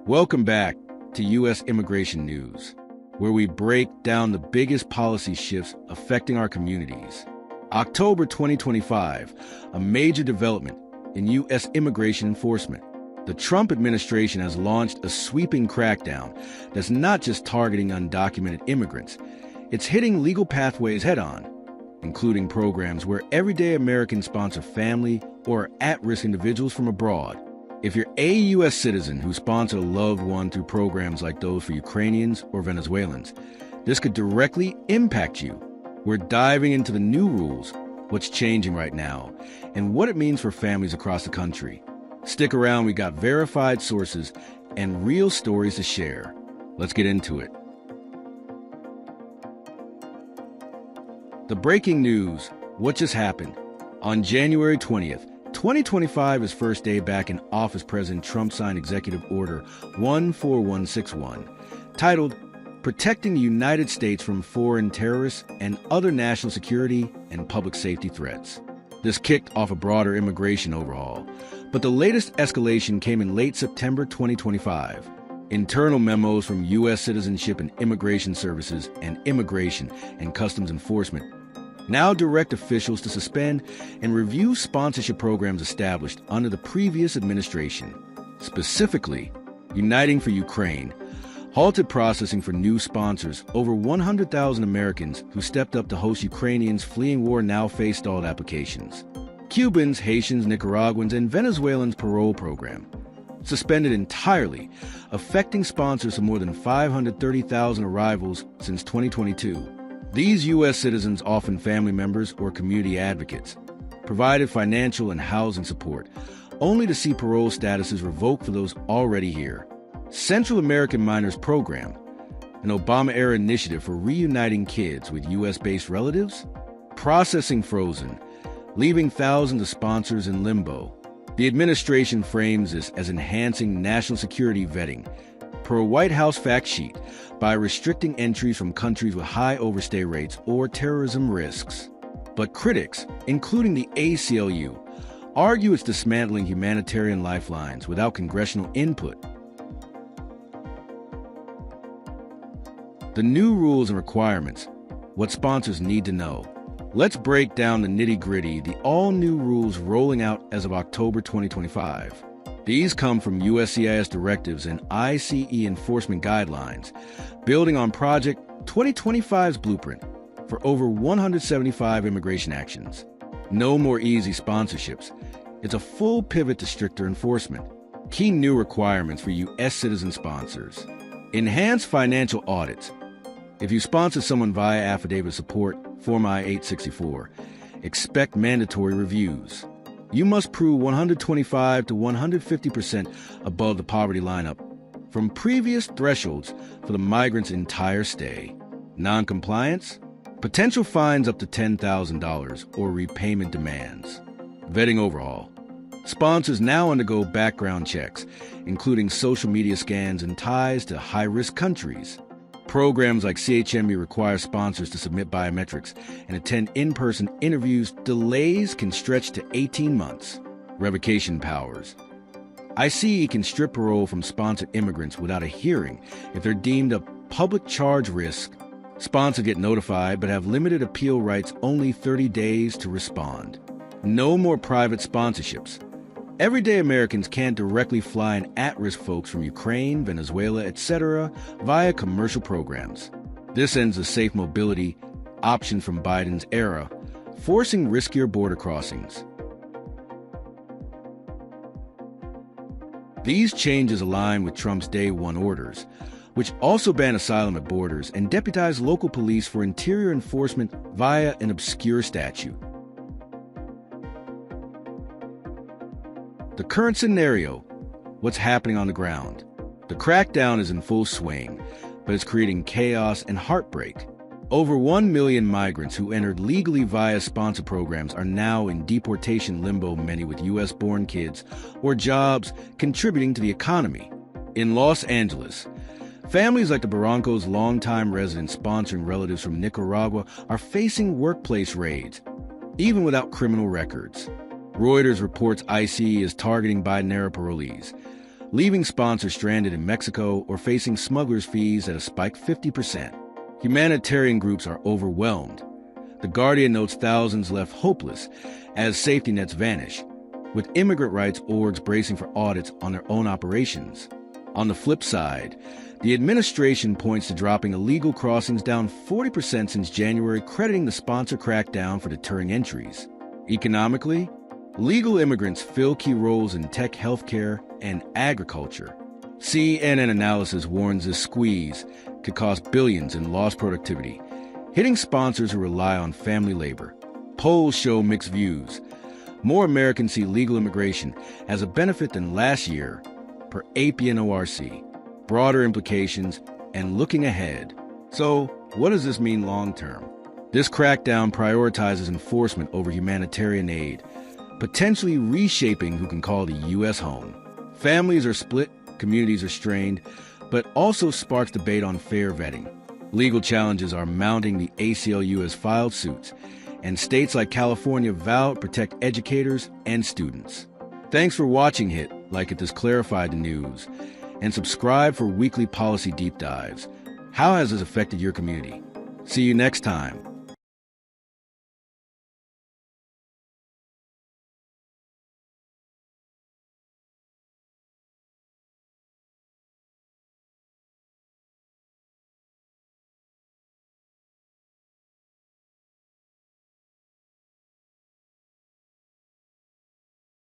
Welcome back to U.S. Immigration News, where we break down the biggest policy shifts affecting our communities. October 2025, a major development in U.S. immigration enforcement. The Trump administration has launched a sweeping crackdown that's not just targeting undocumented immigrants, it's hitting legal pathways head-on, including programs where everyday Americans sponsor family or at-risk individuals from abroad. If you're a U.S. citizen who sponsored a loved one through programs like those for Ukrainians or Venezuelans, this could directly impact you. We're diving into the new rules, what's changing right now, and what it means for families across the country. Stick around, we got verified sources and real stories to share. Let's get into it. The breaking news, what just happened? On January 20th, 2025 is first day back in office. President Trump signed Executive Order 14161, titled Protecting the United States from Foreign Terrorists and Other National Security and Public Safety Threats. This kicked off a broader immigration overhaul, but the latest escalation came in late September 2025. Internal memos from U.S. Citizenship and Immigration Services and Immigration and Customs Enforcement now direct officials to suspend and review sponsorship programs established under the previous administration. Specifically, Uniting for Ukraine halted processing for new sponsors. Over 100,000 Americans who stepped up to host Ukrainians fleeing war now face stalled applications. Cubans, Haitians, Nicaraguans, and Venezuelans parole program suspended entirely, affecting sponsors of more than 530,000 arrivals since 2022. These U.S. citizens, often family members or community advocates, provided financial and housing support, only to see parole statuses revoked for those already here. Central American Minors Program, an Obama-era initiative for reuniting kids with U.S.-based relatives, processing frozen, leaving thousands of sponsors in limbo. The administration frames this as enhancing national security vetting, per a White House fact sheet, by restricting entries from countries with high overstay rates or terrorism risks. But critics, including the ACLU, argue it's dismantling humanitarian lifelines without congressional input. The new rules and requirements, what sponsors need to know. Let's break down the nitty-gritty, the all-new rules rolling out as of October 2025. These come from USCIS directives and ICE enforcement guidelines, building on Project 2025's blueprint for over 175 immigration actions. No more easy sponsorships. It's a full pivot to stricter enforcement. Key new requirements for U.S. citizen sponsors. Enhanced financial audits. If you sponsor someone via affidavit of support, Form I-864, expect mandatory reviews. You must prove 125 to 150% above the poverty lineup from previous thresholds for the migrant's entire stay. Non-compliance? Potential fines up to $10,000 or repayment demands. Vetting overhaul. Sponsors now undergo background checks, including social media scans and ties to high-risk countries. Programs like CHME require sponsors to submit biometrics and attend in-person interviews. Delays can stretch to 18 months. Revocation powers. ICE can strip parole from sponsored immigrants without a hearing if they're deemed a public charge risk. Sponsors get notified but have limited appeal rights, only 30 days to respond. No more private sponsorships. Everyday Americans can't directly fly in at-risk folks from Ukraine, Venezuela, etc. via commercial programs. This ends the safe mobility option from Biden's era, forcing riskier border crossings. These changes align with Trump's Day One orders, which also ban asylum at borders and deputize local police for interior enforcement via an obscure statute. The current scenario, what's happening on the ground. The crackdown is in full swing, but it's creating chaos and heartbreak. Over 1 million migrants who entered legally via sponsor programs are now in deportation limbo, many with U.S.-born kids or jobs contributing to the economy. In Los Angeles, families like the Barrancos' longtime residents sponsoring relatives from Nicaragua are facing workplace raids, even without criminal records. Reuters reports ICE is targeting Biden-era parolees, leaving sponsors stranded in Mexico or facing smugglers' fees that have spiked 50%. Humanitarian groups are overwhelmed. The Guardian notes thousands left hopeless as safety nets vanish, with immigrant rights orgs bracing for audits on their own operations. On the flip side, the administration points to dropping illegal crossings down 40% since January, crediting the sponsor crackdown for deterring entries. Economically, legal immigrants fill key roles in tech, healthcare, and agriculture. CNN analysis warns this squeeze could cost billions in lost productivity, hitting sponsors who rely on family labor. Polls show mixed views. More Americans see legal immigration as a benefit than last year, per APNORC. Broader implications and looking ahead. So, what does this mean long-term? This crackdown prioritizes enforcement over humanitarian aid, potentially reshaping who can call the U.S. home. Families are split, communities are strained, but also sparks debate on fair vetting. Legal challenges are mounting. The ACLU has filed suits, and states like California vow to protect educators and students. Thanks for watching. Hit like if this clarified the news, and subscribe for weekly policy deep dives. How has this affected your community? See you next time.